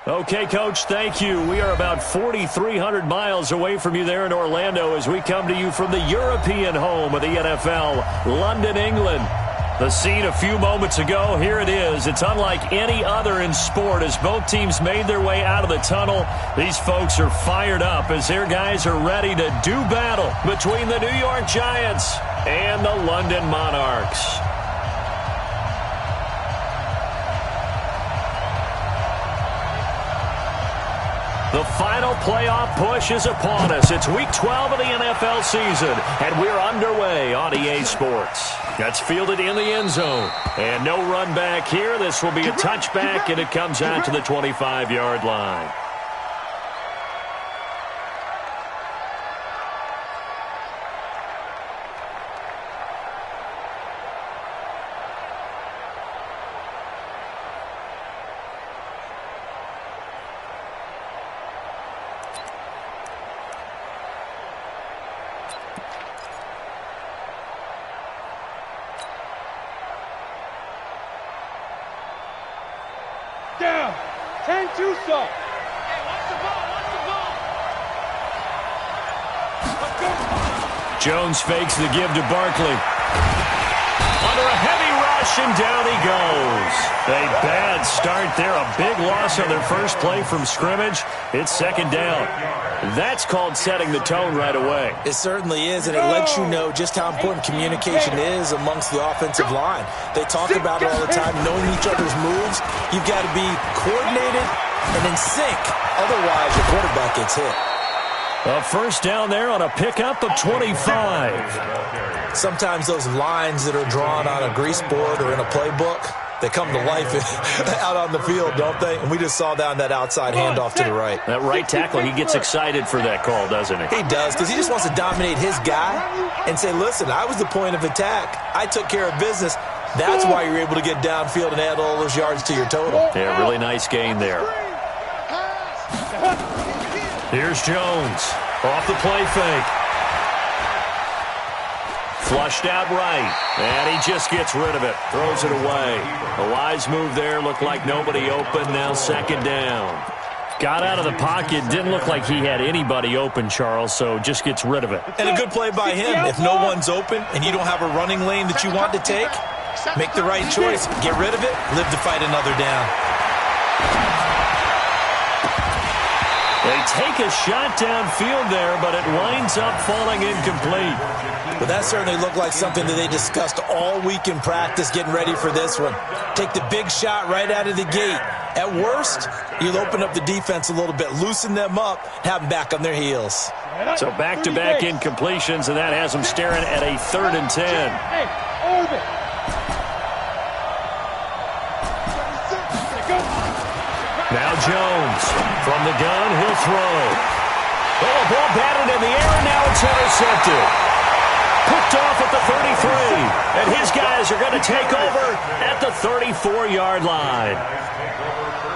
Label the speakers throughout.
Speaker 1: Okay, Coach, thank you. We are about 4,300 miles away from you there in Orlando as we come to you from the European home of the NFL, London, England. The scene a few moments ago, here it is. It's unlike any other in sport as both teams made their way out of the tunnel. These folks are fired up as their guys are ready to do battle between the New York Giants and the London Monarchs. The final playoff push is upon us. It's Week 12 of the NFL season, and we're underway on EA Sports. That's fielded in the end zone. And no run back here. This will be a touchback, and it comes out to the 25-yard line.
Speaker 2: Down. 10 2 so. Hey, watch the ball.
Speaker 1: Jones fakes the give to Barkley. Under a heavy rush, and down he goes. A bad start there. A big loss on their first play from scrimmage. It's second down. That's called setting the tone right away.
Speaker 3: It certainly is, and it lets you know just how important communication is amongst the offensive line. They talk about it all the time, knowing each other's moves. You've got to be coordinated and in sync. Otherwise, your quarterback gets hit.
Speaker 1: A first down there on a pickup of 25.
Speaker 3: Sometimes those lines that are drawn on a grease board or in a playbook, they come to life out on the field, don't they? And we just saw down that outside handoff to the right.
Speaker 1: That right tackle, he gets excited for that call, doesn't he?
Speaker 3: He does, because he just wants to dominate his guy and say, listen, I was the point of attack. I took care of business. That's why you're able to get downfield and add all those yards to your total.
Speaker 1: Yeah, really nice gain there. Here's Jones. Off the play fake. Flushed out right. And he just gets rid of it. Throws it away. A wise move there. Looked like nobody open. Now second down. Got out of the pocket. Didn't look like he had anybody open, Charles, so just gets rid of it.
Speaker 3: And a good play by him. If no one's open and you don't have a running lane that you want to take, make the right choice. Get rid of it. Live to fight another down.
Speaker 1: They take a shot downfield there, but it winds up falling incomplete.
Speaker 3: But that certainly looked like something that they discussed all week in practice getting ready for this one. Take the big shot right out of the gate. At worst, you'll open up the defense a little bit, loosen them up, have them back on their heels.
Speaker 1: So back-to-back incompletions, and that has them staring at a 3rd and 10.
Speaker 2: Hey, orbit.
Speaker 1: Now Jones from the gun, he'll throw. Oh, a ball batted in the air, and now it's intercepted. Picked off at the 33, and his guys are going to take over at the 34-yard line.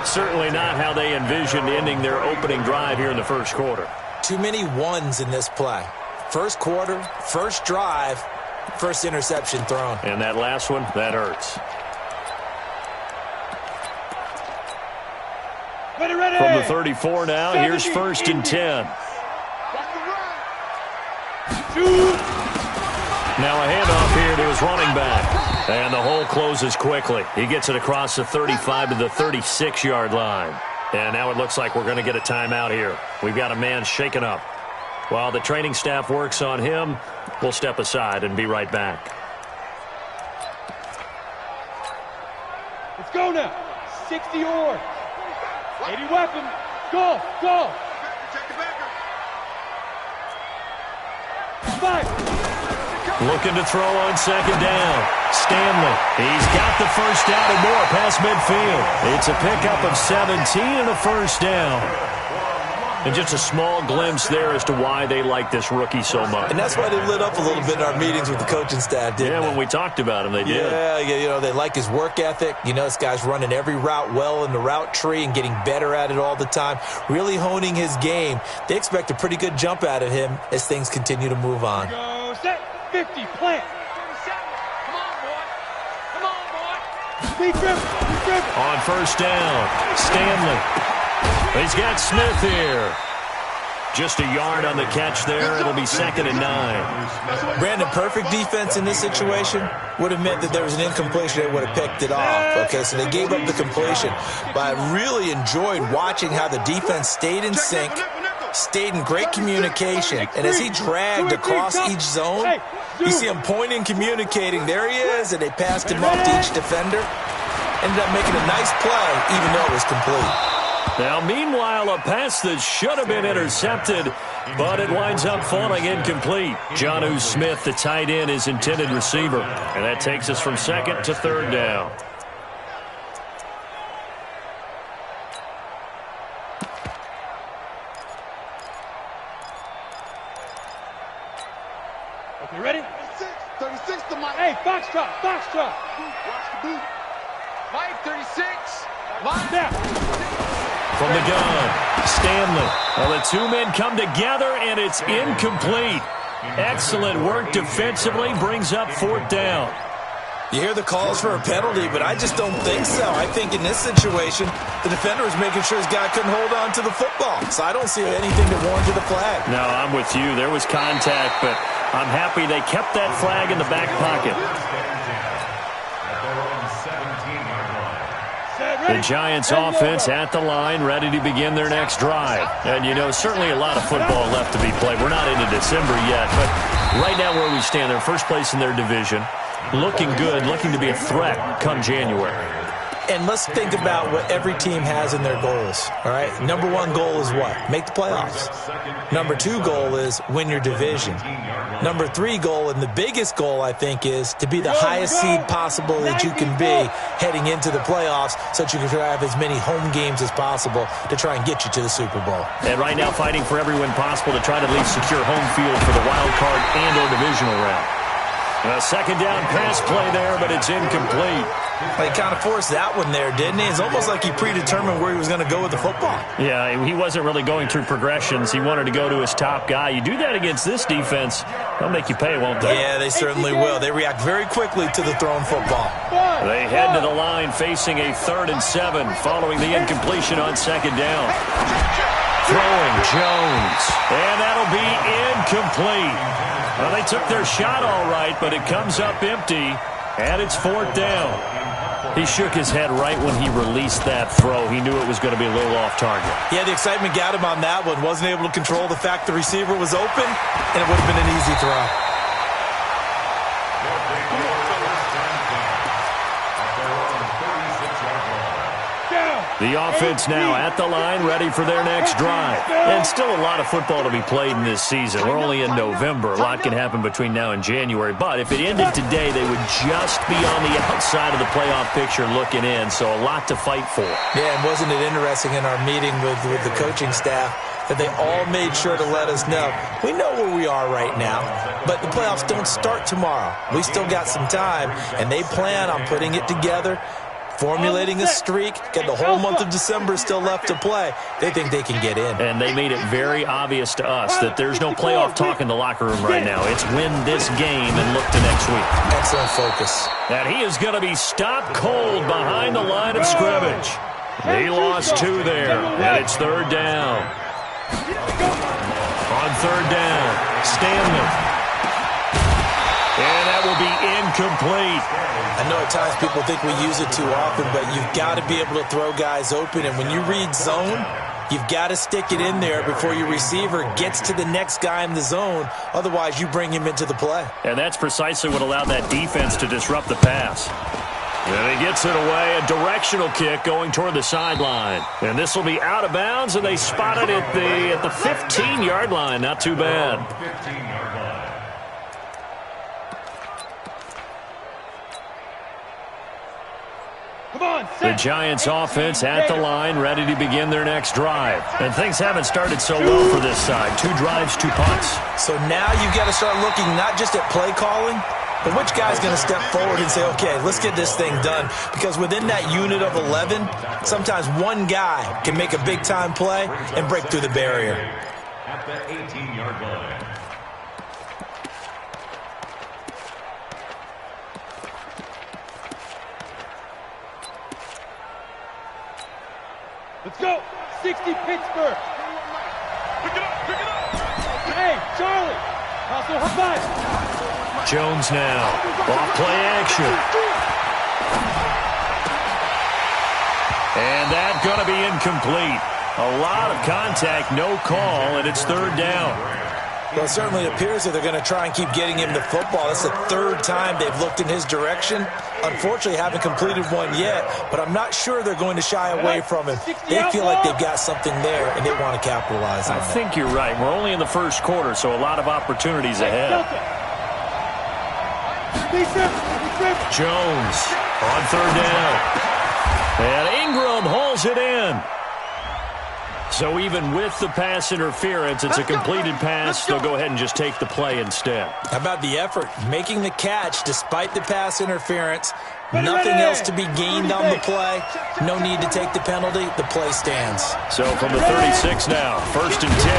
Speaker 1: Certainly not how they envisioned ending their opening drive here in the first quarter.
Speaker 3: Too many ones in this play. First quarter, first drive, first interception thrown.
Speaker 1: And that last one, that hurts.
Speaker 2: Ready.
Speaker 1: From the 34 now, here's 1st and 10. Now a handoff here to his running back. And the hole closes quickly. He gets it across the 35 to the 36-yard line. And now it looks like we're going to get a timeout here. We've got a man shaken up. While the training staff works on him, we'll step aside and be right back.
Speaker 2: Let's go now. 60 oars. 80 weapons. Go. Five.
Speaker 1: Looking to throw on second down. Stanley. He's got the first down and more past midfield. It's a pickup of 17 and a first down. And just a small glimpse there as to why they like this rookie so much.
Speaker 3: And that's why they lit up a little bit in our meetings with the coaching staff, didn't they?
Speaker 1: When we talked about him, they did.
Speaker 3: Yeah, they like his work ethic. This guy's running every route well in the route tree and getting better at it all the time, really honing his game. They expect a pretty good jump out of him as things continue to move on.
Speaker 2: Go, set, 50, plant. Come on, boy.
Speaker 1: On first down, Stanley. He's got Smith here. Just a yard on the catch there. It'll be 2nd and 9.
Speaker 3: Brandon, perfect defense in this situation would have meant that there was an incompletion. They would have picked it off. Okay, so they gave up the completion. But I really enjoyed watching how the defense stayed in sync, stayed in great communication. And as he dragged across each zone, you see him pointing, communicating. There he is, and they passed him up to each defender. Ended up making a nice play, even though it was complete.
Speaker 1: Now, meanwhile, a pass that should have been intercepted, but it winds up falling incomplete. Jonnu Smith, the tight end, is intended receiver. And that takes us from 2nd to 3rd down.
Speaker 2: Okay, ready? 36 to Mike. Hey, Foxtrot, Foxtrot. Watch the boot. Mike, 36. Mike. Now.
Speaker 1: From the gun, Stanley. Well, the two men come together, and it's incomplete. Excellent work defensively, brings up 4th down.
Speaker 3: You hear the calls for a penalty, but I just don't think so. I think in this situation, the defender was making sure his guy couldn't hold on to the football. So I don't see anything that warranted a flag.
Speaker 1: No, I'm with you. There was contact, but I'm happy they kept that flag in the back pocket. The Giants offense at the line, ready to begin their next drive. And, you know, certainly a lot of football left to be played. We're not into December yet, but right now where we stand, they're first place in their division. Looking good, looking to be a threat come January.
Speaker 3: And let's think about what every team has in their goals, all right? Number 1 goal is what? Make the playoffs. Number 2 goal is win your division. Number 3 goal, and the biggest goal, I think, is to be the highest seed possible that you can be heading into the playoffs so that you can have as many home games as possible to try and get you to the Super Bowl.
Speaker 1: And right now fighting for every win possible to try to at least secure home field for the wild card and or divisional round. A 2nd down pass play there, but it's incomplete.
Speaker 3: He kind of forced that one there, didn't he? It's almost like he predetermined where he was going to go with the football.
Speaker 1: Yeah, he wasn't really going through progressions. He wanted to go to his top guy. You do that against this defense, they'll make you pay, won't they?
Speaker 3: Yeah, they certainly will. They react very quickly to the thrown football.
Speaker 1: They head to the line facing a 3rd and 7 following the incompletion on 2nd down. Throwing Jones, and that'll be incomplete. Well, they took their shot all right, but it comes up empty, and it's 4th down. He shook his head right when he released that throw. He knew it was going to be a little off target.
Speaker 3: Yeah, the excitement got him on that one. Wasn't able to control the fact the receiver was open, and it would have been an easy throw.
Speaker 1: The offense now at the line, ready for their next drive. And still a lot of football to be played in this season. We're only in November. A lot can happen between now and January. But if it ended today, they would just be on the outside of the playoff picture looking in. So a lot to fight for.
Speaker 3: Yeah, and wasn't it interesting in our meeting with the coaching staff that they all made sure to let us know, we know where we are right now, but the playoffs don't start tomorrow. We still got some time, and they plan on putting it together, formulating a streak, got the whole month of December still left to play. They think they can get in.
Speaker 1: And they made it very obvious to us that there's no playoff talk in the locker room right now. It's win this game and look to next week.
Speaker 3: Excellent focus.
Speaker 1: And he is going to be stopped cold behind the line of scrimmage. He lost 2 there, and it's 3rd down. On 3rd down, Stanley. And that will be incomplete.
Speaker 3: I know at times people think we use it too often, but you've got to be able to throw guys open. And when you read zone, you've got to stick it in there before your receiver gets to the next guy in the zone. Otherwise, you bring him into the play.
Speaker 1: And that's precisely what allowed that defense to disrupt the pass. And he gets it away, a directional kick going toward the sideline. And this will be out of bounds, and they spotted it at the 15-yard line. Not too bad. The Giants offense at the line, ready to begin their next drive. And things haven't started so well for this side. 2 drives, 2 punts.
Speaker 3: So now you've got to start looking not just at play calling, but which guy's going to step forward and say, okay, let's get this thing done. Because within that unit of 11, sometimes one guy can make a big-time play and break through the barrier.
Speaker 4: At the 18-yard line.
Speaker 2: Let's go. 60 Pittsburgh. Pick it up, pick it up. Hey, Charlie. Also, high five.
Speaker 1: Jones now. Off play action. And that's going to be incomplete. A lot of contact, no call, and it's third down.
Speaker 3: Well, it certainly appears that they're going to try and keep getting him the football. That's the third time they've looked in his direction. Unfortunately, haven't completed one yet, but I'm not sure they're going to shy away from him. They feel like they've got something there, and they want to capitalize on it.
Speaker 1: I think you're right. We're only in the first quarter, so a lot of opportunities ahead. Jones on third down. And Ingram hauls it in. So even with the pass interference, it's a completed pass. They'll go ahead and just take the play instead.
Speaker 3: How about the effort? Making the catch despite the pass interference. Nothing else to be gained on the play. No need to take the penalty. The play stands.
Speaker 1: So from the 36 now, 1st and 10.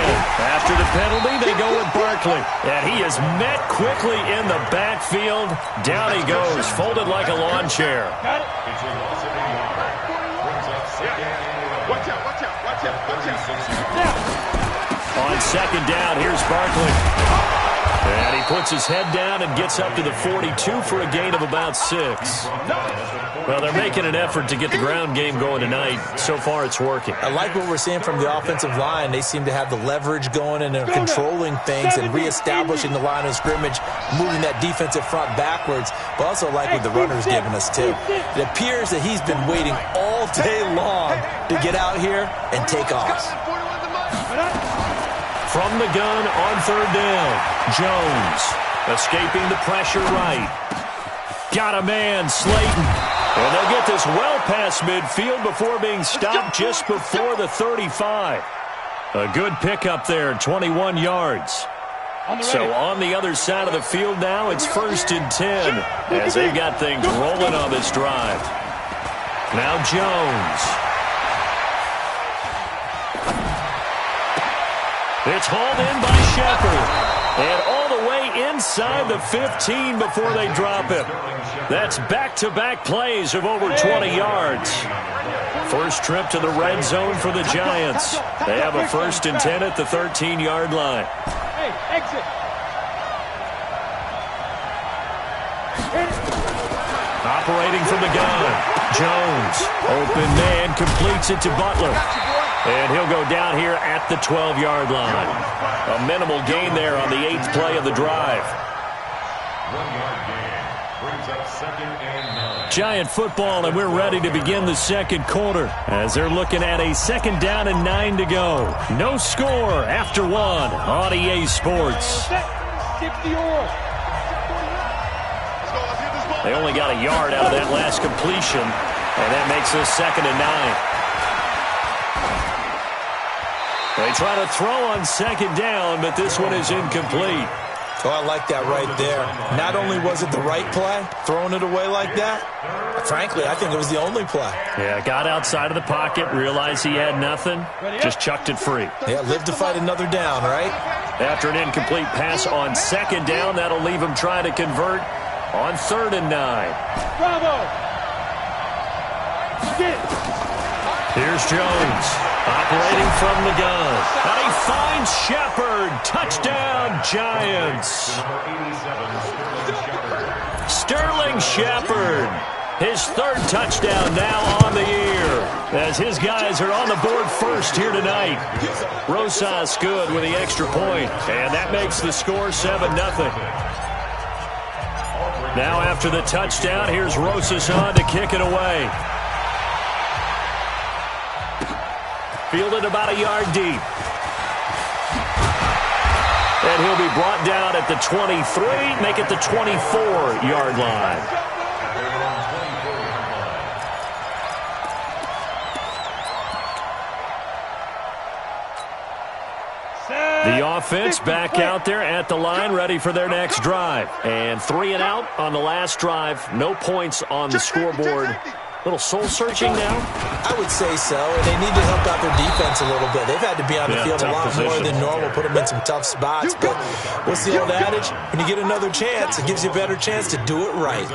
Speaker 1: After the penalty, they go with Barkley. And he is met quickly in the backfield. Down he goes, folded like a lawn chair.
Speaker 2: Got it.
Speaker 4: Watch out, watch out, watch out, watch out.
Speaker 1: On second down, here's Barkley. And he puts his head down and gets up to the 42 for a gain of about 6. Well, they're making an effort to get the ground game going tonight. So far, it's working.
Speaker 3: I like what we're seeing from the offensive line. They seem to have the leverage going and they're controlling things and reestablishing the line of scrimmage, moving that defensive front backwards. But also like what the runner's giving us, too. It appears that he's been waiting all day long to get out here and take off.
Speaker 1: From the gun on third down, Jones escaping the pressure right. Got a man, Slayton. And they'll get this well past midfield before being stopped just before the 35. A good pickup there, 21 yards. So on the other side of the field now, it's 1st and 10 as they've got things rolling on this drive. Now Jones. It's hauled in by Shepard. And all the way inside the 15 before they drop him. That's back-to-back plays of over 20 yards. First trip to the red zone for the Giants. They have a 1st and 10 at the 13-yard line.
Speaker 2: Hey, exit.
Speaker 1: Operating from the gun. Jones. Open man completes it to Butler. And he'll go down here at the 12-yard line. A minimal gain there on the 8th play of the drive.
Speaker 4: 1-yard gain brings up 2nd and 9.
Speaker 1: Giant football, and we're ready to begin the second quarter as they're looking at a 2nd down and 9 to go. No score after 1 on EA Sports.
Speaker 2: 60
Speaker 1: They only got a yard out of that last completion, and that makes this 2nd and 9. They try to throw on 2nd down, but this one is incomplete.
Speaker 3: Oh, I like that right there. Not only was it the right play, throwing it away like that, frankly, I think it was the only play.
Speaker 1: Yeah, got outside of the pocket, realized he had nothing, just chucked it free.
Speaker 3: Yeah, live to fight another down, right?
Speaker 1: After an incomplete pass on 2nd down, that'll leave him trying to convert on 3rd and 9.
Speaker 2: Bravo.
Speaker 1: Here's Jones, operating from the gun. And he finds Shepard. Touchdown, Giants. Sterling Shepard. His 3rd touchdown now on the year as his guys are on the board first here tonight. Rosas good with the extra point, and that makes the score 7-0. Now after the touchdown, here's Rosas on to kick it away. Fielded about a yard deep. And he'll be brought down at the 23, make it the 24-yard line. The offense back out there at the line, ready for their next drive. And 3 and out on the last drive. No points on the scoreboard little soul-searching now?
Speaker 3: I would say so, and they need to help out their defense a little bit. They've had to be on the field a lot more than normal, put them in some tough spots. But what's the old adage? When you get another chance, it gives you a better chance to do it right.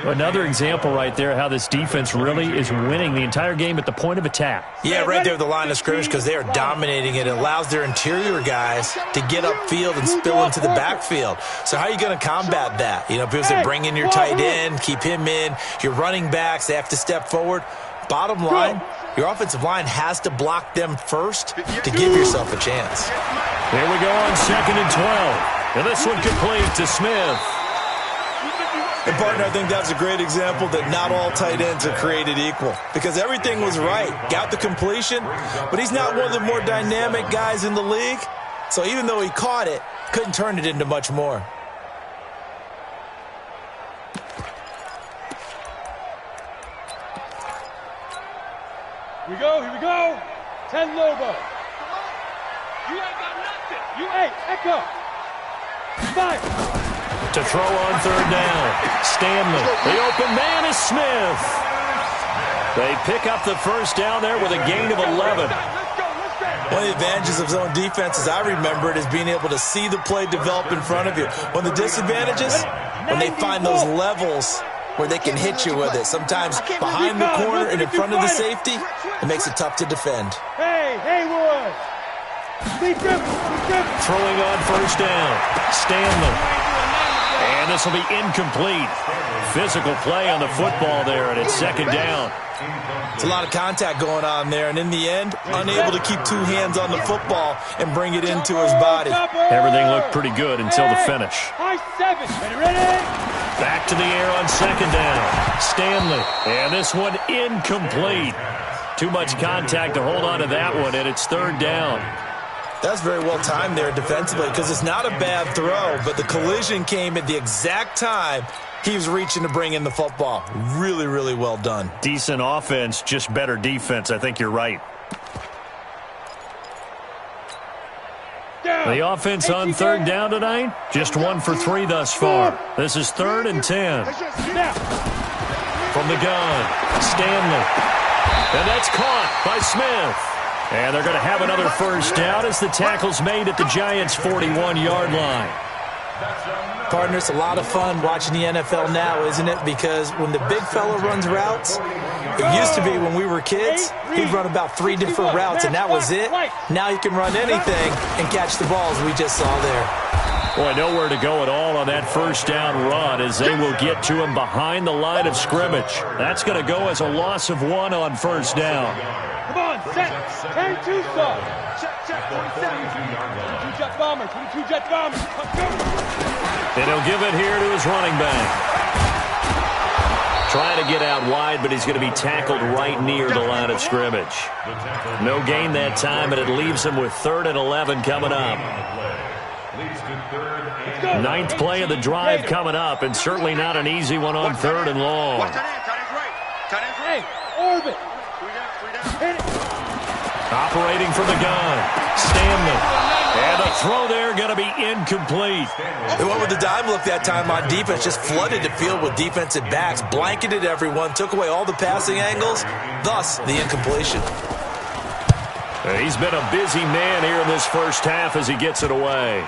Speaker 1: Another example right there how this defense really is winning the entire game at the point of attack.
Speaker 3: Yeah, right there at the line of scrimmage because they are dominating it. It allows their interior guys to get upfield and spill into the backfield. So how are you going to combat that? You know, because they bring in your tight end, keep him in. Your running backs, they have to step forward. Bottom line, your offensive line has to block them first to give yourself a chance.
Speaker 1: Here we go on 2nd and 12. And this one complete to Smith.
Speaker 3: And, partner, I think that's a great example that not all tight ends are created equal because everything was right. Got the completion, but he's not one of the more dynamic guys in the league. So even though he caught it, couldn't turn it into much more.
Speaker 2: Here we go. 10 Lobo. You ain't got nothing. You ain't. Echo. 5.
Speaker 1: To throw on 3rd down. Stanley. The open man is Smith. They pick up the 1st down there with a gain of 11.
Speaker 3: One of the advantages of zone defense, as I remember it, is being able to see the play develop in front of you. One of the disadvantages, when they find those levels where they can hit you with it. Sometimes behind the corner and in front of the safety, it makes it tough to defend.
Speaker 2: Hey, Haywood!
Speaker 1: Throwing on 1st down. Stanley. And this will be incomplete. Physical play on the football there, and it's 2nd down.
Speaker 3: It's a lot of contact going on there, and in the end, unable to keep 2 hands on the football and bring it into his body.
Speaker 1: Everything looked pretty good until the finish.
Speaker 2: High 7. Ready?
Speaker 1: Back to the air on 2nd down. Stanley. And this one incomplete. Too much contact to hold on to that one, and it's 3rd down.
Speaker 3: That's very well timed there defensively because it's not a bad throw, but the collision came at the exact time he was reaching to bring in the football. Really, really well done.
Speaker 1: Decent offense, just better defense. I think you're right. The offense on 3rd down tonight, just 1 for 3 thus far. This is 3rd and 10. From the gun, Stanley. And that's caught by Smith. And they're going to have another 1st down as the tackle's made at the Giants' 41-yard line.
Speaker 3: Partner, it's a lot of fun watching the NFL now, isn't it? Because when the big fella runs routes, it used to be when we were kids, he'd run about 3 different routes, and that was it. Now you can run anything and catch the balls we just saw there.
Speaker 1: Boy, nowhere to go at all on that 1st down run as they will get to him behind the line of scrimmage. That's going to go as a loss of 1 on 1st down.
Speaker 2: Come on, set. 10-2 sub. Check, 27. 22 jet bomber, 22 jet bomber.
Speaker 1: And he'll give it here to his running back. Trying to get out wide, but he's going to be tackled right near the line of scrimmage. No gain that time, and it leaves him with 3rd and 11 coming up. 9th play of the drive coming up, and certainly not an easy one on 3rd and long.
Speaker 2: Hey, orbit.
Speaker 1: Operating from the gun, Stanley. And the throw there going to be incomplete.
Speaker 3: They went with the dime look that time on defense, just flooded the field with defensive backs, blanketed everyone, took away all the passing angles, thus the incompletion.
Speaker 1: He's been a busy man here in this 1st half as he gets it away.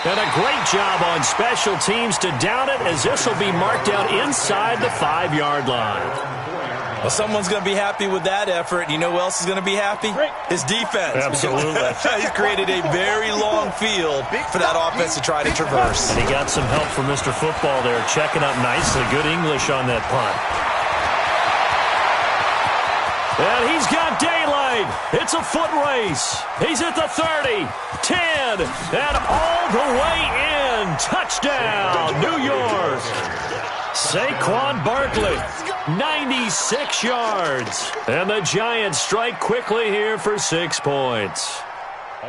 Speaker 1: And a great job on special teams to down it as this will be marked out inside the 5-yard line.
Speaker 3: Well, someone's going to be happy with that effort. You know who else is going to be happy? His defense.
Speaker 1: Absolutely.
Speaker 3: He's created a very long field for that offense to try to traverse.
Speaker 1: And he got some help from Mr. Football there, checking up nicely. Good English on that punt. And he's got daylight. It's a foot race. He's at the 30, 10, and all the way in. Touchdown, New York. Saquon Barkley, 96 yards. And the Giants strike quickly here for 6 points.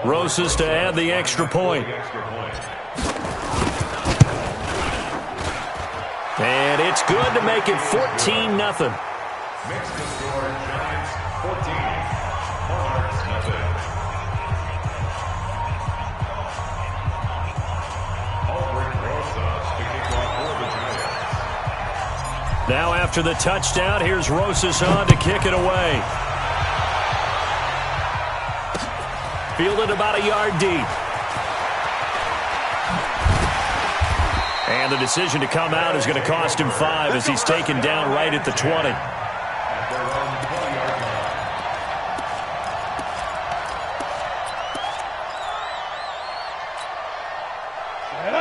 Speaker 1: Rosas to add the extra point. And it's good to make it 14-0.
Speaker 4: Makes the score Giants 14, Monarchs nothing. Albert Rosas to kick off for the Giants.
Speaker 1: Now after the touchdown, here's Rosas on to kick it away. Fielded about a yard deep. And the decision to come out is going to cost him 5 as he's taken down right at the 20.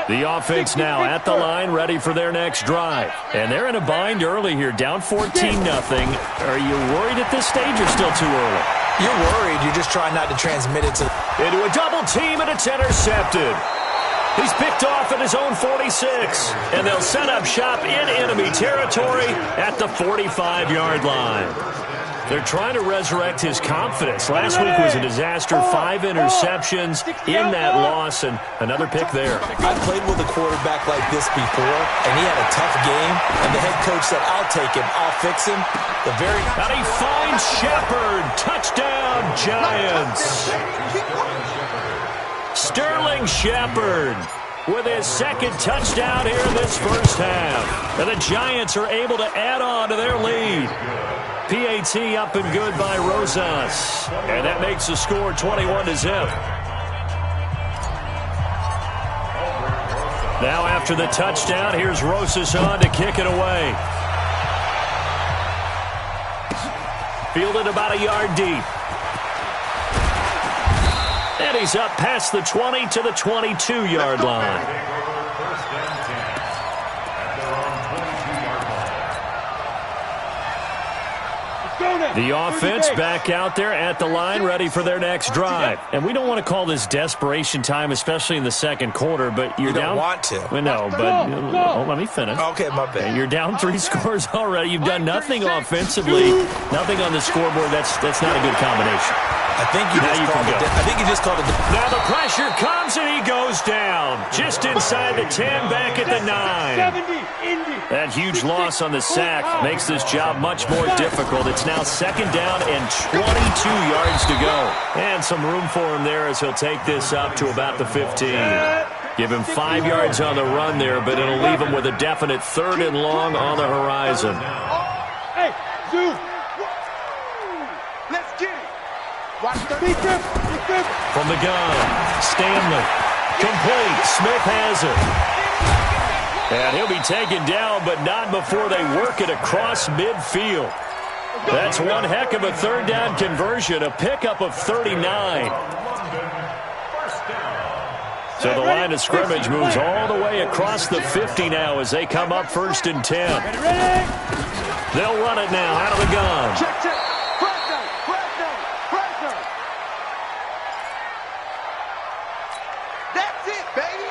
Speaker 1: The offense now at the line, ready for their next drive. And they're in a bind early here, down 14-0. Are you worried at this stage or still too early?
Speaker 3: You're worried. You're just trying not to transmit it to...
Speaker 1: Into a double team, and it's intercepted. He's picked off at his own 46. And they'll set up shop in enemy territory at the 45-yard line. They're trying to resurrect his confidence. Last week was a disaster. 5 interceptions in that loss, and another pick there.
Speaker 3: I played with a quarterback like this before, and he had a tough game, and the head coach said, I'll take him, I'll fix him.
Speaker 1: And he finds Shepard. Touchdown, Giants. Sterling Shepard with his second touchdown here in this first half. And the Giants are able to add on to their lead. PAT up and good by Rosas. And that makes the score 21-0. Now after the touchdown, here's Rosas on to kick it away. Fielded about a yard deep. And he's up past the 20 to the 22-yard line. The offense back out there at the line, ready for their next drive. And we don't want to call this desperation time, especially in the second quarter, but you're down.
Speaker 3: You don't want to.
Speaker 1: Well, no, but let me finish.
Speaker 3: Okay, my bad.
Speaker 1: You're down 3 scores already. You've done nothing offensively, nothing on the scoreboard. That's not a good combination.
Speaker 3: I think you just called it.
Speaker 1: Now the pressure comes and he goes down. Just inside the 10, back at the 9. That huge loss on the sack makes this job much more difficult. It's now second down and 22 yards to go. And some room for him there as he'll take this up to about the 15. Give him 5 yards on the run there, but it'll leave him with a definite 3rd and long on the horizon.
Speaker 2: Hey, dude. Let's get it.
Speaker 1: From the gun, Stanley. Complete. Smith has it. And he'll be taken down, but not before they work it across midfield. That's one heck of a 3rd down conversion, a pickup of 39. So the line of scrimmage moves all the way across the 50 now as they come up 1st and 10. They'll run it now out of the gun.
Speaker 2: Check. That's it, baby.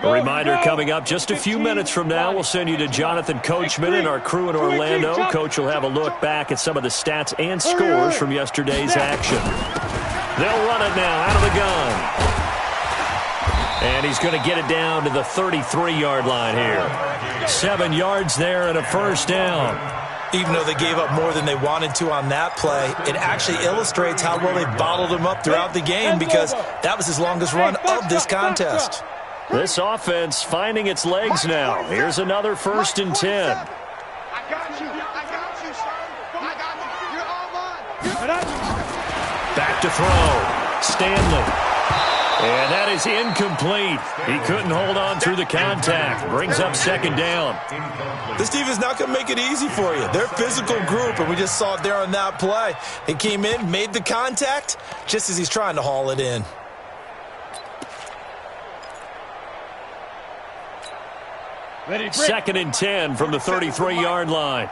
Speaker 1: A reminder coming up just a few minutes from now, we'll send you to Jonathan Coachman and our crew in Orlando. Coach will have a look back at some of the stats and scores from yesterday's action. They'll run it now out of the gun. And he's going to get it down to the 33-yard line here. 7 yards there and a 1st down.
Speaker 3: Even though they gave up more than they wanted to on that play, it actually illustrates how well they bottled him up throughout the game because that was his longest run of this contest.
Speaker 1: This offense finding its legs now. Here's another 1st and 10.
Speaker 2: I got you, sir. I got you. You're all mine.
Speaker 1: Back to throw. Stanley. And that is incomplete. He couldn't hold on through the contact. Brings up 2nd down.
Speaker 3: This team is not going to make it easy for you. They're a physical group, and we just saw it there on that play. He came in, made the contact, just as he's trying to haul it in.
Speaker 1: Second and 10 from the 33-yard line.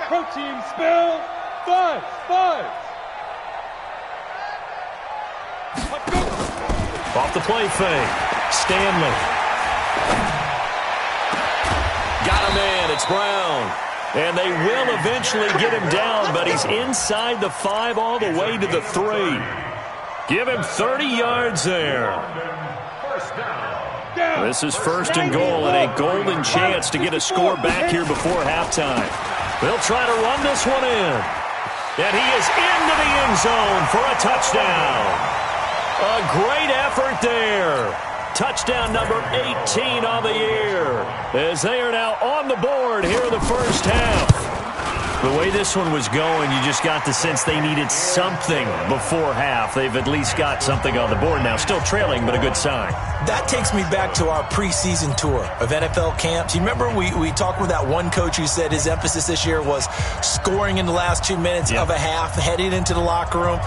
Speaker 2: Protein spill. 5.
Speaker 1: Off the play fake. Stanley. Got a man. It's Brown. And they will eventually get him down, but he's inside the 5 all the way to the 3. Give him 30 yards there.
Speaker 4: First down.
Speaker 1: This is 1st and goal and a golden chance to get a score back here before halftime. They'll try to run this one in. And he is into the end zone for a touchdown. A great effort there. Touchdown number 18 on the year, as they are now on the board here in the first half. The way this one was going, you just got the sense they needed something before half. They've at least got something on the board now. Still trailing, but a good sign.
Speaker 3: That takes me back to our preseason tour of NFL camps. You remember we talked with that one coach who said his emphasis this year was scoring in the last 2 minutes of a half, heading into the locker room.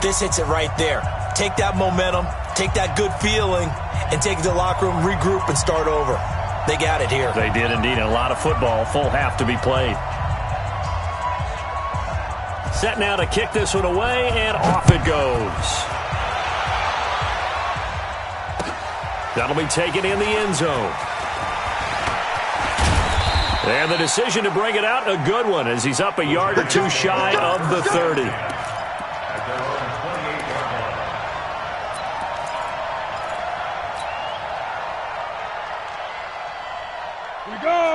Speaker 3: This hits it right there. Take that momentum, take that good feeling, and take it to the locker room, regroup, and start over. They got it here.
Speaker 1: They did indeed. A lot of football, full half to be played. Set now to kick this one away, and off it goes. That'll be taken in the end zone. And the decision to bring it out, a good one, as he's up a yard or two shy of the 30.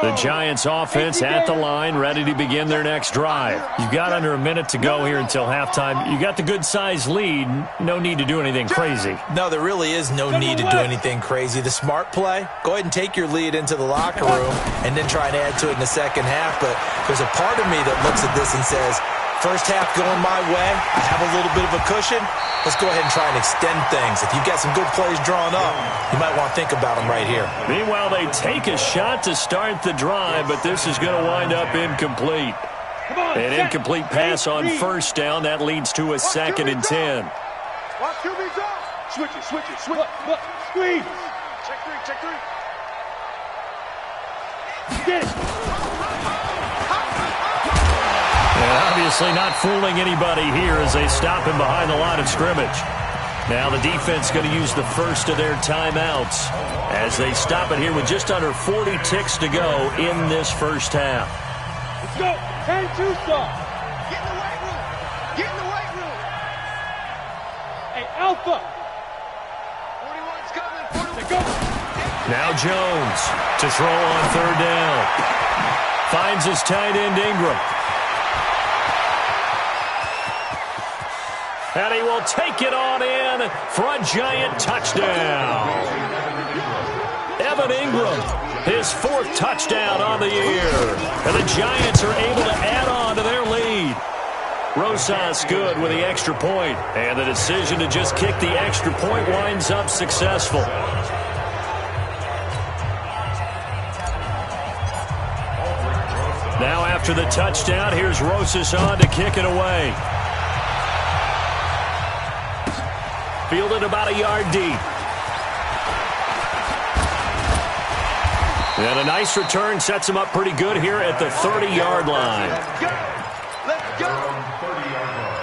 Speaker 1: The Giants offense at the line, ready to begin their next drive. You've got under a minute to go here until halftime. You got the good-sized lead. No need to do anything crazy.
Speaker 3: No, there really is no need to do anything crazy. The smart play, go ahead and take your lead into the locker room and then try and add to it in the second half. But there's a part of me that looks at this and says, first half going my way, I have a little bit of a cushion. Let's go ahead and try and extend things. If you've got some good plays drawn up, you might want to think about them right here.
Speaker 1: Meanwhile, they take a shot to start the drive, but this is going to wind up incomplete. An incomplete pass on first down. That leads to a 2nd and 10.
Speaker 2: Watch QB's off. Switch it. Squeeze. Check three. Get it.
Speaker 1: And obviously not fooling anybody here as they stop him behind the line of scrimmage. Now the defense going to use the first of their timeouts as they stop it here with just under 40 ticks to go in this first half.
Speaker 2: Let's go. 10-2 start. Get in the weight room. Hey, Alpha. 41's coming. 41. Go.
Speaker 1: Now Jones to throw on 3rd down. Finds his tight end Ingram. And he will take it on in for a giant touchdown. Evan Ingram, his 4th touchdown on the year. And the Giants are able to add on to their lead. Rosas good with the extra point. And the decision to just kick the extra point winds up successful. Now after the touchdown, here's Rosas on to kick it away. Fielded about a yard deep. And a nice return sets him up pretty good here at the 30-yard line.
Speaker 2: Let's go.
Speaker 4: 30-yard line.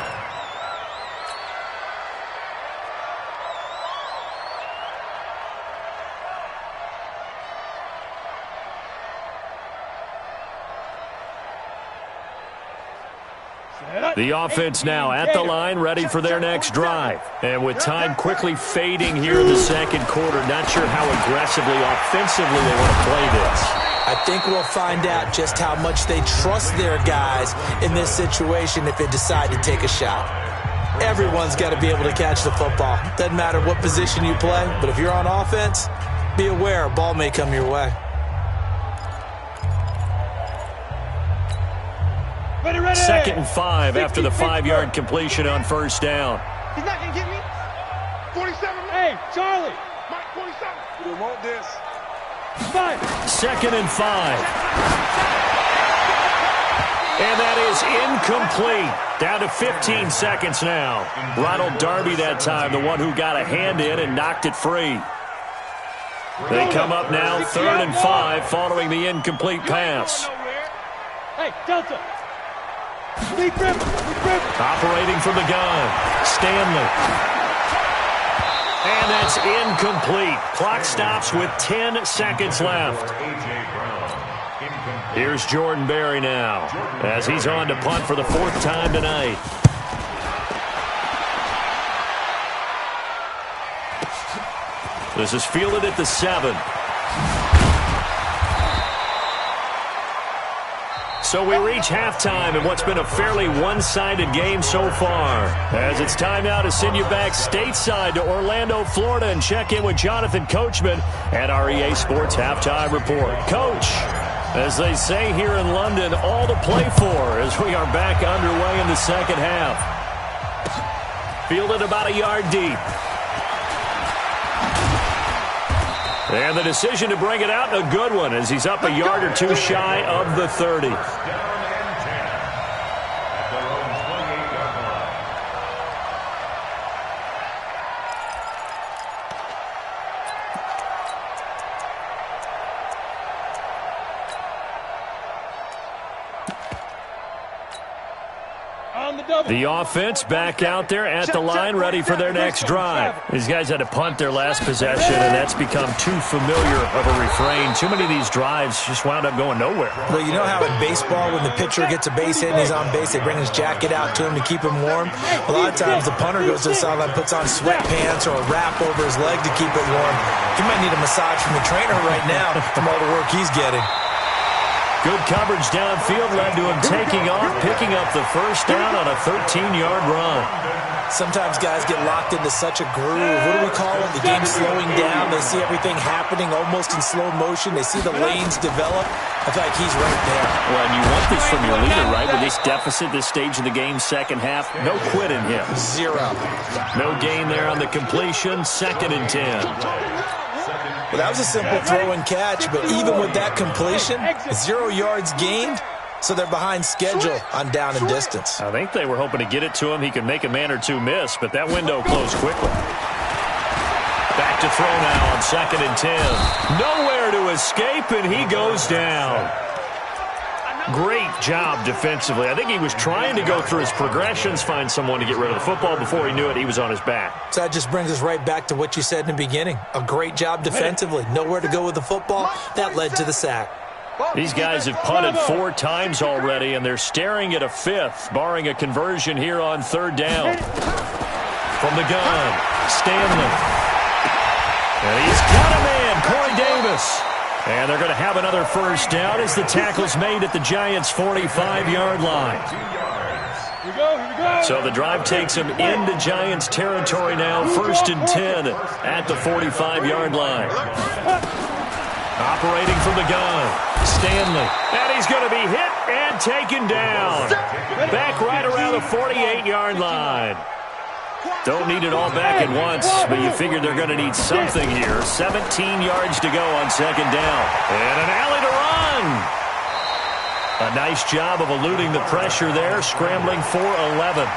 Speaker 1: The offense now at the line, ready for their next drive. And with time quickly fading here in the second quarter, not sure how aggressively, offensively they want to play this.
Speaker 3: I think we'll find out just how much they trust their guys in this situation if they decide to take a shot. Everyone's got to be able to catch the football. Doesn't matter what position you play, but if you're on offense, be aware a ball may come your way.
Speaker 2: Ready.
Speaker 1: 2nd and 5 after the 5-yard completion on first down.
Speaker 2: He's not going to get me. 47. Hey, Charlie. Mike, 47. We want this. 5.
Speaker 1: 2nd and 5. And that is incomplete. Down to 15 seconds now. Ronald Darby that time, the one who got a hand in and knocked it free. They come up now 3rd and 5 following the incomplete pass.
Speaker 2: Hey, Delta.
Speaker 1: Operating from the gun, Stanley. And that's incomplete. Clock stops with 10 seconds left. Here's Jordan Berry now as he's on to punt for the 4th time tonight. This is fielded at the 7. So we reach halftime in what's been a fairly one-sided game so far. As it's time now to send you back stateside to Orlando, Florida, and check in with Jonathan Coachman at our EA Sports Halftime Report. Coach, as they say here in London, all to play for as we are back underway in the second half. Fielded about a yard deep. And the decision to bring it out, a good one, as he's up a yard or two shy of the 30. The offense back out there at the line, ready for their next drive. These guys had to punt their last possession, and that's become too familiar of a refrain. Too many of these drives just wound up going nowhere.
Speaker 3: Well, you know how in baseball, when the pitcher gets a base hit and he's on base, they bring his jacket out to him to keep him warm? A lot of times the punter goes to the sideline, puts on sweatpants or a wrap over his leg to keep it warm. He might need a massage from the trainer right now from all the work he's getting.
Speaker 1: Good coverage downfield led to him taking off, picking up the first down on a 13-yard run.
Speaker 3: Sometimes guys get locked into such a groove. What do we call it? The game's slowing down. They see everything happening almost in slow motion. They see the lanes develop. I feel like he's right there.
Speaker 1: Well, and you want this from your leader, right? With this deficit, this stage of the game, second half, no quit in him.
Speaker 3: 0.
Speaker 1: No gain there on the completion, 2nd and 10.
Speaker 3: Well, that was a simple throw and catch, but even with that completion, 0 yards gained, so they're behind schedule on down and distance.
Speaker 1: I think they were hoping to get it to him. He could make a man or two miss, but that window closed quickly. Back to throw now on 2nd and 10. Nowhere to escape, and he goes down. Great job defensively. I think he was trying to go through his progressions, find someone to get rid of the football. Before he knew it, he was on his back.
Speaker 3: So that just brings us right back to what you said in the beginning. A great job defensively. Nowhere to go with the football. That led to the sack.
Speaker 1: These guys have punted 4 times already, and they're staring at a 5th, barring a conversion here on 3rd down. From the gun, Stanley. And he's got a man, Corey Davis. And they're going to have another first down as the tackle's made at the Giants' 45-yard line.
Speaker 2: Here we go.
Speaker 1: So the drive takes him into Giants territory now, 1st and 10 at the 45-yard line. Operating from the gun, Stanley. And he's going to be hit and taken down. Back right around the 48-yard line. Don't need it all back at once, but you figure they're going to need something here. 17 yards to go on 2nd down. And an alley to run. A nice job of eluding the pressure there, scrambling for 11.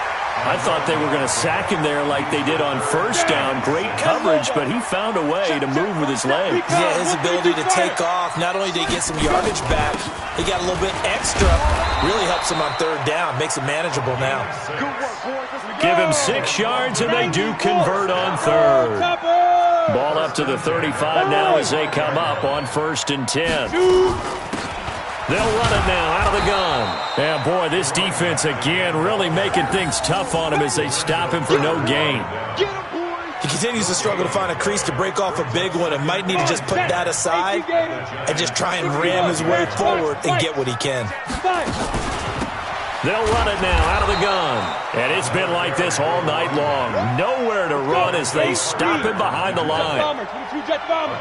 Speaker 1: I thought they were going to sack him there like they did on 1st down. Great coverage, but he found a way to move with his legs.
Speaker 3: Yeah, his ability to take off. Not only did he get some yardage back, he got a little bit extra. Really helps him on 3rd down. Makes it manageable now.
Speaker 1: Give him 6 yards, and they do convert on 3rd. Ball up to the 35 now as they come up on 1st and 10. They'll run it now out of the gun. And, boy, this defense, again, really making things tough on him as they stop him for no gain.
Speaker 3: He continues to struggle to find a crease to break off a big one and might need to just put that aside and just try and ram his way forward and get what he can.
Speaker 1: They'll run it now out of the gun. And it's been like this all night long. Nowhere to run as they stop him behind the line.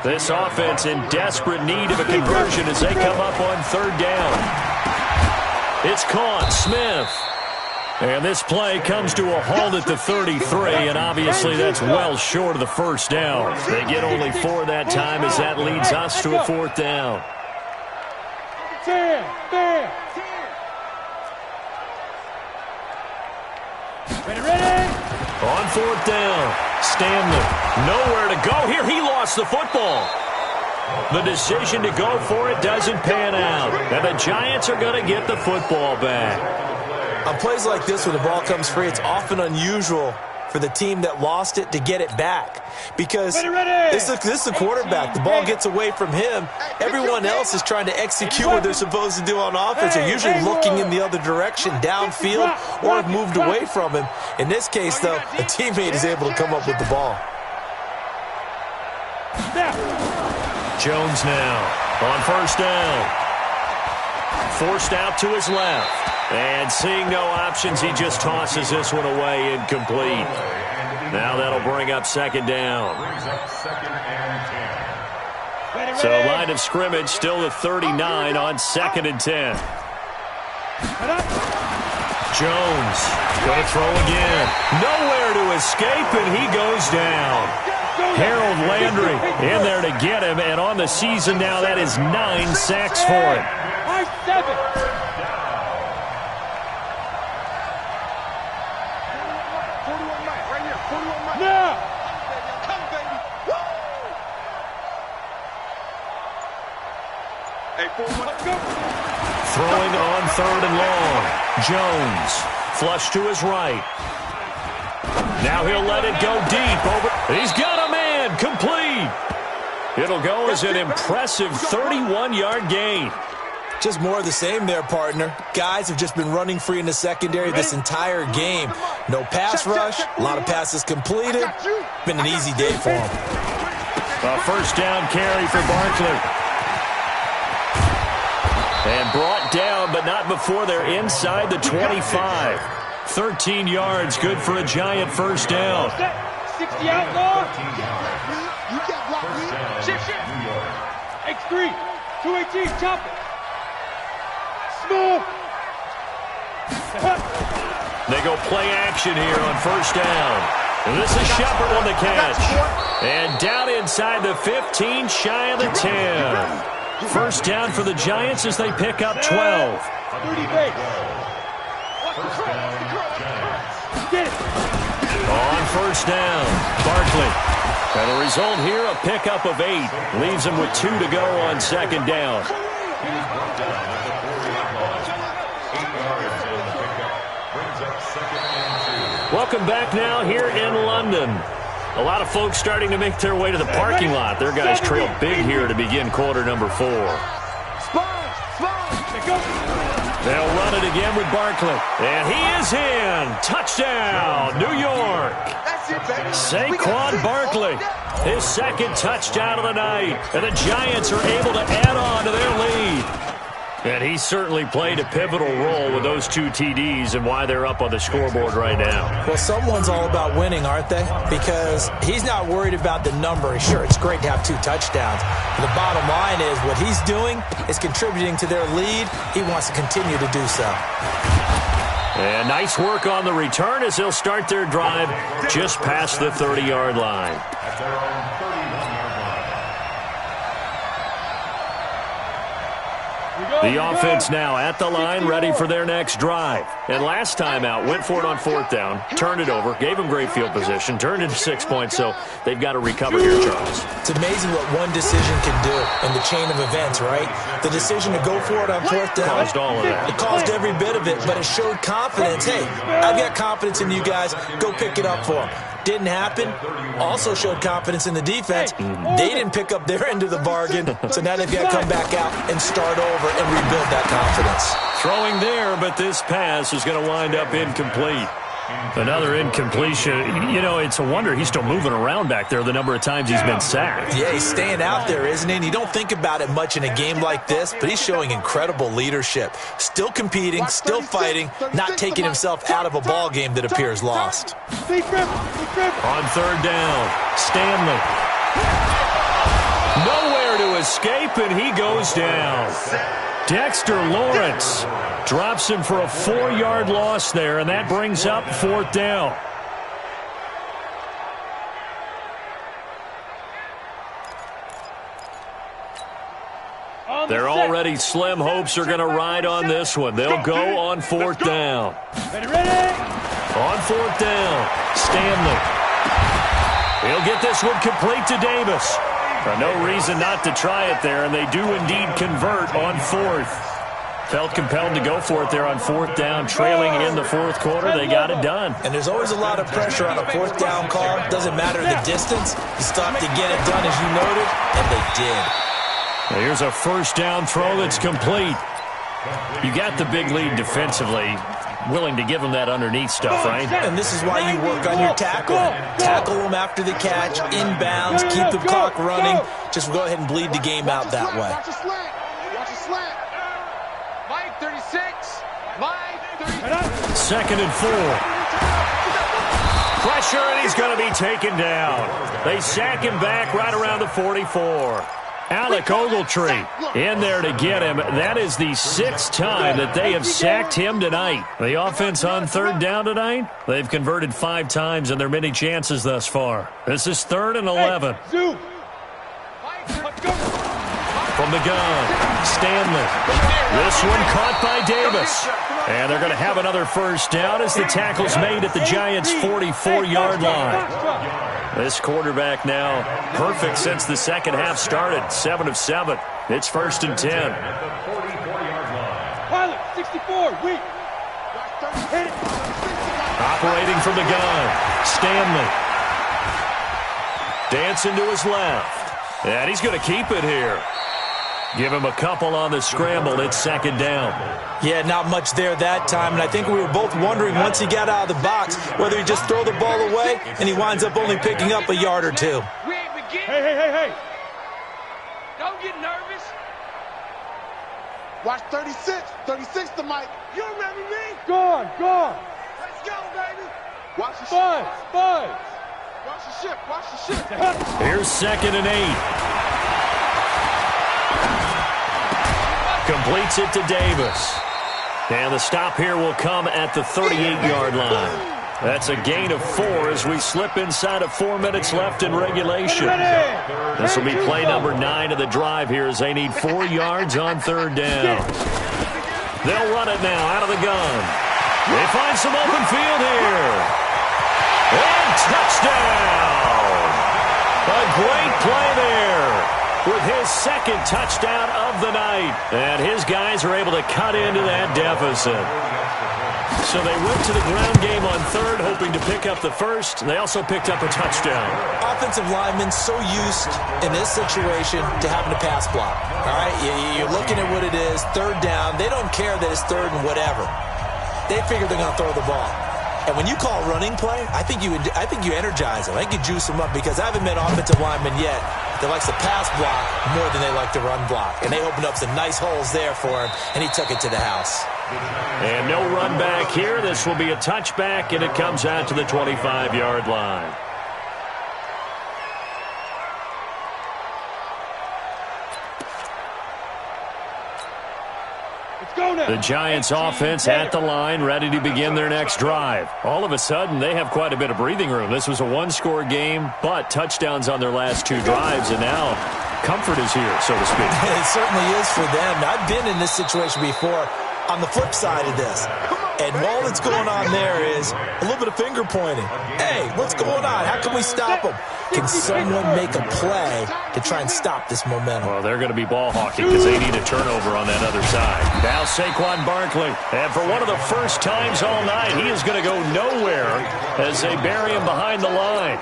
Speaker 1: This offense in desperate need of a conversion as they come up on 3rd down. It's caught. Smith. And this play comes to a halt at the 33, and obviously that's well short of the first down. They get only 4 that time as that leads us to a 4th down.
Speaker 2: 10. Ready.
Speaker 1: On 4th down, Stanley. Nowhere to go here. He lost the football. The decision to go for it doesn't pan out. And the Giants are going to get the football back.
Speaker 3: On plays like this where the ball comes free, it's often unusual for the team that lost it to get it back. Because this is the quarterback. The ball gets away from him. Everyone else is trying to execute what they're supposed to do on offense. They're usually looking in the other direction, downfield, or have moved away from him. In this case, though, a teammate is able to come up with the ball.
Speaker 1: Jones now on first down. Forced out to his left. And seeing no options, he just tosses this one away incomplete. Now that'll bring up second down. So line of scrimmage still at 39 on 2nd and 10. Jones going to throw again. Nowhere to escape, and he goes down. Harold Landry in there to get him, and on the season now, that is 9 sacks for him.
Speaker 2: 7.
Speaker 1: Throwing on 3rd and long. Jones flush to his right. Now he'll let it go deep. He's got a man. Complete. It'll go as an impressive 31-yard gain.
Speaker 3: Just more of the same there, partner. Guys have just been running free in the secondary this entire game. No pass rush, a lot of passes completed. Been an easy day for him.
Speaker 1: A first down carry for Barkley. And brought down, but not before they're inside the 25. 13 yards, good for a Giant first down.
Speaker 2: 60 outlaw. You got blocked. Shift. X3. 218, chop it. Smooth.
Speaker 1: They go play action here on first down. And this is Shepard on the catch. And down inside the 15, shy of the 10. First down for the Giants as they pick up 12. On first down, Barkley. And a result here, a pickup of 8. Leaves him with 2 to go on second down. Welcome back now here in London. A lot of folks starting to make their way to the parking lot. Their guys trail big here to begin quarter number 4. They'll run it again with Barkley. And he is in. Touchdown, New York. Saquon Barkley, his second touchdown of the night. And the Giants are able to add on to their lead. And he certainly played a pivotal role with those 2 TDs and why they're up on the scoreboard right now.
Speaker 3: Well, someone's all about winning, aren't they? Because he's not worried about the number. Sure, it's great to have 2 touchdowns. But the bottom line is what he's doing is contributing to their lead. He wants to continue to do so.
Speaker 1: And nice work on the return as they'll start their drive just past the 30-yard line. The offense now at the line, ready for their next drive. And last time out, went for it on 4th down, turned it over, gave them great field position, turned into 6 points, so they've got to recover here, Charles.
Speaker 3: It's amazing what one decision can do in the chain of events, right? The decision to go for it on 4th down.
Speaker 1: Caused all of that.
Speaker 3: It caused every bit of it, but it showed confidence. Hey, I've got confidence in you guys. Go pick it up for them. Didn't happen. Also showed confidence in the defense. They didn't pick up their end of the bargain, so now they've got to come back out and start over and rebuild that confidence.
Speaker 1: Throwing there, but this pass is going to wind up incomplete. Another incompletion. You know, it's a wonder he's still moving around back there the number of times he's been sacked.
Speaker 3: Yeah, he's staying out there, isn't he? And you don't think about it much in a game like this, but he's showing incredible leadership. Still competing, still fighting, not taking himself out of a ball game that appears lost.
Speaker 1: On 3rd down, Stanley. Nowhere to escape, and he goes down. Dexter Lawrence drops him for a 4-yard loss there, and that brings up 4th down. They're already slim hopes are going to ride on this one. They'll go on 4th down. On 4th down, Stanley. He'll get this one complete to Davis. No reason not to try it there, and they do indeed convert on 4th. Felt compelled to go for it there on 4th down, trailing in the 4th quarter. They got it done.
Speaker 3: And there's always a lot of pressure on a 4th down call. Doesn't matter the distance. You stop to get it done, as you noted, and they did.
Speaker 1: Well, here's a first down throw that's complete. You got the big lead defensively. willing to give him that underneath stuff, right?
Speaker 3: And this is why you work on your tackle. Tackle them after the catch, inbounds, keep the clock running. Just go ahead and bleed the game out that way.
Speaker 2: Watch a slant. Watch a slant. Mike, 36. Mike, 36.
Speaker 1: 2nd and 4. Pressure, and he's going to be taken down. They sack him back right around the 44. Alec Ogletree in there to get him. That is the 6th time that they have sacked him tonight. The offense on 3rd down tonight, they've converted 5 times in their many chances thus far. This is 3rd and 11. From the gun, Stanley. This one caught by Davis. And they're going to have another first down as the tackle's made at the Giants' 44-yard line. This quarterback now perfect since the second half started. 7 of 7. It's 1st and 10.
Speaker 2: Pilot, 64, weak.
Speaker 1: Operating from the gun, Stanley. Dancing to his left. And he's going to keep it here. Give him a couple on the scramble. It's 2nd down.
Speaker 3: Yeah, not much there that time, and I think we were both wondering once he got out of the box whether he just throw the ball away and he winds up only picking up a yard or 2.
Speaker 2: Hey. Don't get nervous. Watch 36. 36 to Mike. You remember me? Gone. Let's go, baby. Watch the ship. Watch the ship.
Speaker 1: Here's 2nd and 8. Completes it to Davis. And the stop here will come at the 38-yard line. That's a gain of 4 as we slip inside of 4 minutes left in regulation. This will be play number 9 of the drive here as they need 4 yards on 3rd down. They'll run it now out of the gun. They find some open field here. And touchdown! A great play there with his 2nd touchdown of the night. And his guys are able to cut into that deficit. So they went to the ground game on 3rd, hoping to pick up the 1st. They also picked up a touchdown.
Speaker 3: Offensive linemen so used in this situation to having to pass block. All right, you're looking at what it is, 3rd down. They don't care that it's 3rd and whatever. They figure they're going to throw the ball. And when you call running play, I think you energize them. I think you juice them up because I haven't met offensive linemen yet that likes to pass block more than they like to run block. And they opened up some nice holes there for him, and he took it to the house.
Speaker 1: And no run back here. This will be a touchback, and it comes out to the 25-yard line. The Giants offense at the line, ready to begin their next drive. All of a sudden, they have quite a bit of breathing room. This was a 1-score game, but touchdowns on their last 2 drives, and now comfort is here, so to speak.
Speaker 3: It certainly is for them. I've been in this situation before on the flip side of this. And all that's going on there is a little bit of finger pointing. Hey, what's going on? How can we stop them? Can someone make a play to try and stop this momentum?
Speaker 1: Well, they're going to be ball hawking because they need a turnover on that other side. Now Saquon Barkley. And for one of the first times all night, he is going to go nowhere as they bury him behind the line.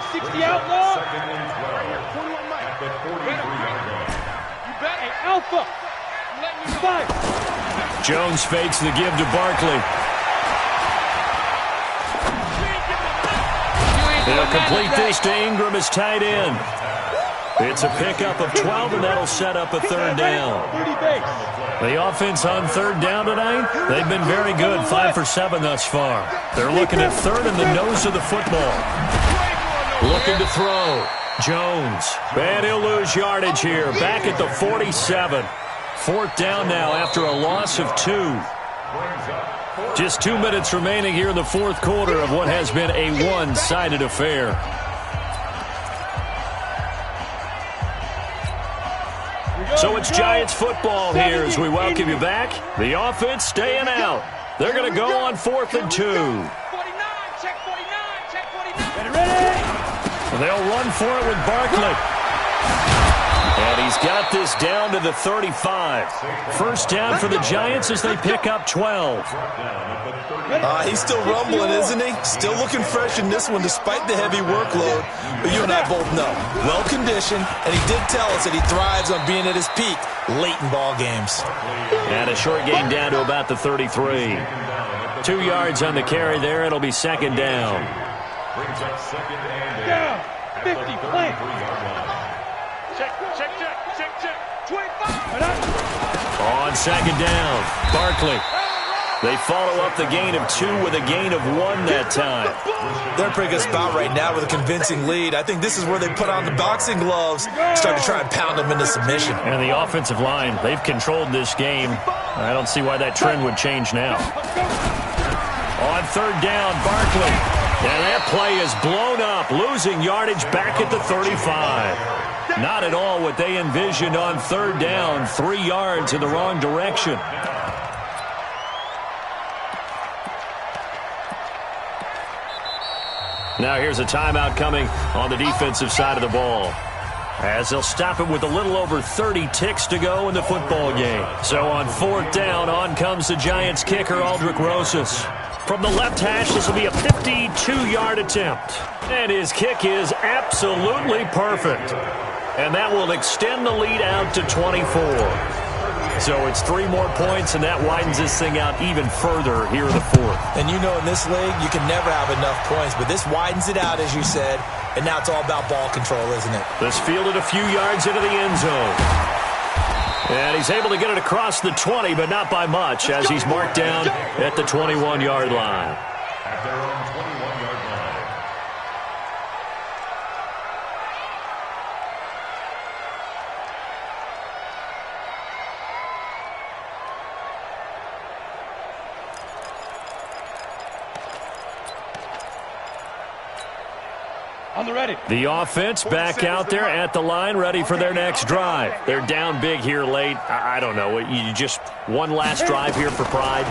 Speaker 2: 60 outlaw. 21 Mike. You bet. Hey, Alpha. Let me fight.
Speaker 1: Jones fakes the give to Barkley. They'll complete this to Ingram as tight end. It's a pickup of 12, and that'll set up a 3rd down. The offense on 3rd down tonight, they've been very good, 5 for 7 thus far. They're looking at 3rd in the nose of the football. Looking to throw. Jones. And he'll lose yardage here, back at the 47. 4th down now after a loss of 2. Just 2 minutes remaining here in the 4th quarter of what has been a one-sided affair. So it's Giants football here as we welcome you back. The offense staying out. They're going to go on 4th and 2.
Speaker 2: 49, check 49, check 49.
Speaker 1: They'll run for it with Barkley. And he's got this down to the 35. First down for the Giants as they pick up 12.
Speaker 3: He's still rumbling, isn't he? Still looking fresh in this one despite the heavy workload. But you and I both know, well-conditioned, and he did tell us that he thrives on being at his peak late in ball games.
Speaker 1: And a short gain down to about the 33. 2 yards on the carry there. It'll be second down.
Speaker 4: Brings up second and
Speaker 2: Down. 50, play. Check. 25.
Speaker 1: On second down, Barkley. They follow up the gain of 2 with a gain of 1 that time.
Speaker 3: They're in a pretty good spot right now with a convincing lead. I think this is where they put on the boxing gloves, start to try and pound them into submission.
Speaker 1: And the offensive line, they've controlled this game. I don't see why that trend would change now. On third down, Barkley. And that play is blown up, losing yardage back at the 35. Not at all what they envisioned on third down. 3 yards in the wrong direction. Now here's a timeout coming on the defensive side of the ball, as they'll stop it with a little over 30 ticks to go in the football game. So on fourth down, on comes the Giants kicker, Aldrick Rosas. From the left hash, this will be a 52-yard attempt. And his kick is absolutely perfect. And that will extend the lead out to 24. So it's 3 more points, and that widens this thing out even further here in the fourth.
Speaker 3: And you know in this league, you can never have enough points, but this widens it out, as you said, and now it's all about ball control, isn't it?
Speaker 1: This fielded a few yards into the end zone. And he's able to get it across the 20, but not by much, as he's marked down at the 21-yard line.
Speaker 4: at their own 21-yard line.
Speaker 2: On the ready.
Speaker 1: The offense back out there at the line, ready for their next drive. They're down big here late. I don't know. You just one last drive here for pride.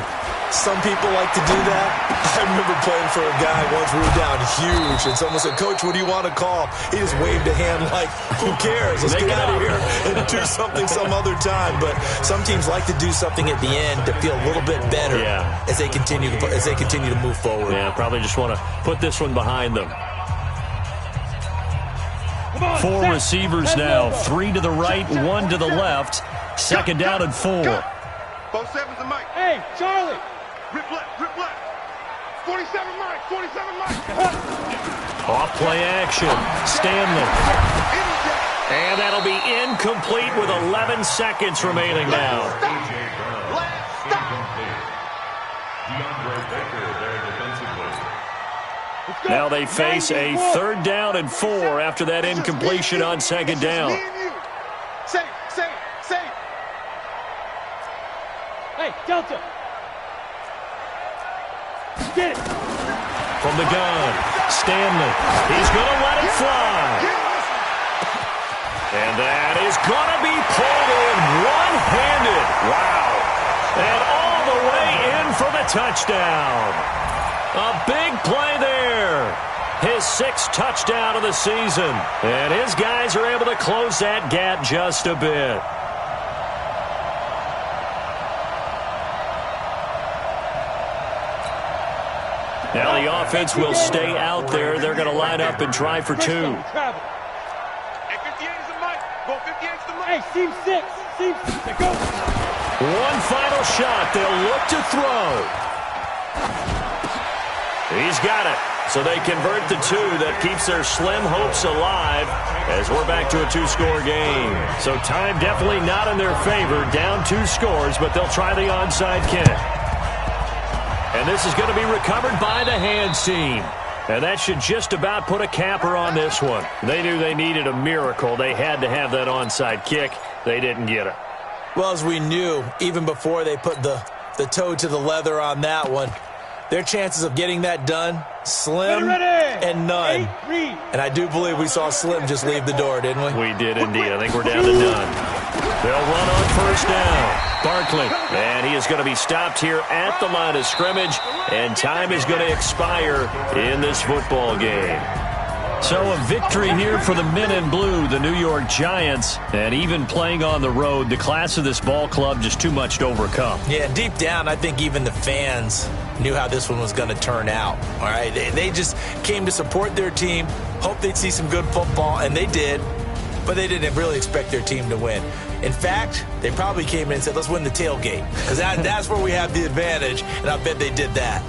Speaker 3: Some people like to do that. I remember playing for a guy once. We were down huge, and someone said, "Coach, what do you want to call?" He just waved a hand like, "Who cares? Let's get out of here and do something some other time." But some teams like to do something at the end to feel a little bit better as they continue to move forward.
Speaker 1: Yeah, probably just want to put this one behind them. 4 receivers now, 3 to the right, 1 to the left. Second down and 4.
Speaker 2: Both sevens and Mike. Hey, Charlie. Rip left. 47 Mike. 47 Mike.
Speaker 1: Off play action. Stanley. And that'll be incomplete with 11 seconds remaining now. Now they face a 3rd down and 4 after that incompletion on 2nd down.
Speaker 2: Safe. Hey, Delta. Get it.
Speaker 1: From the gun, Stanley. He's going to let it fly. And that is going to be pulled in one-handed. Wow. And all the way in for the touchdown. A big play there. His 6th touchdown of the season. And his guys are able to close that gap just a bit. Now the offense will stay out there. They're going to line up and try for 2.
Speaker 2: Hey, 58 is the Mike. Go 58 is the Mike. Hey, seam 6. Go.
Speaker 1: One final shot. They'll look to throw. He's got it. So they convert the 2. That keeps their slim hopes alive as we're back to a 2-score game. So time definitely not in their favor. Down 2 scores, but they'll try the onside kick. And this is going to be recovered by the hands team. And that should just about put a capper on this one. They knew they needed a miracle. They had to have that onside kick. They didn't get it.
Speaker 3: Well, as we knew, even before they put the toe to the leather on that one, their chances of getting that done, slim and none. And I do believe we saw Slim just leave the door, didn't we?
Speaker 1: We did indeed. I think we're down to none. They'll run on 1st down. Barkley, and he is going to be stopped here at the line of scrimmage, and time is going to expire in this football game. So a victory here for the men in blue, the New York Giants. And even playing on the road, the class of this ball club just too much to overcome.
Speaker 3: Yeah, deep down, I think even the fans knew how this one was going to turn out. All right, they just came to support their team, hoped they'd see some good football, and they did. But they didn't really expect their team to win. In fact, they probably came in and said, let's win the tailgate, because that's where we have the advantage, and I bet they did that.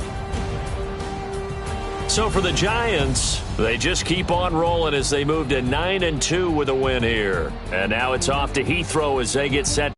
Speaker 1: So for the Giants, they just keep on rolling as they move to 9-2 with a win here. And now it's off to Heathrow as they get set.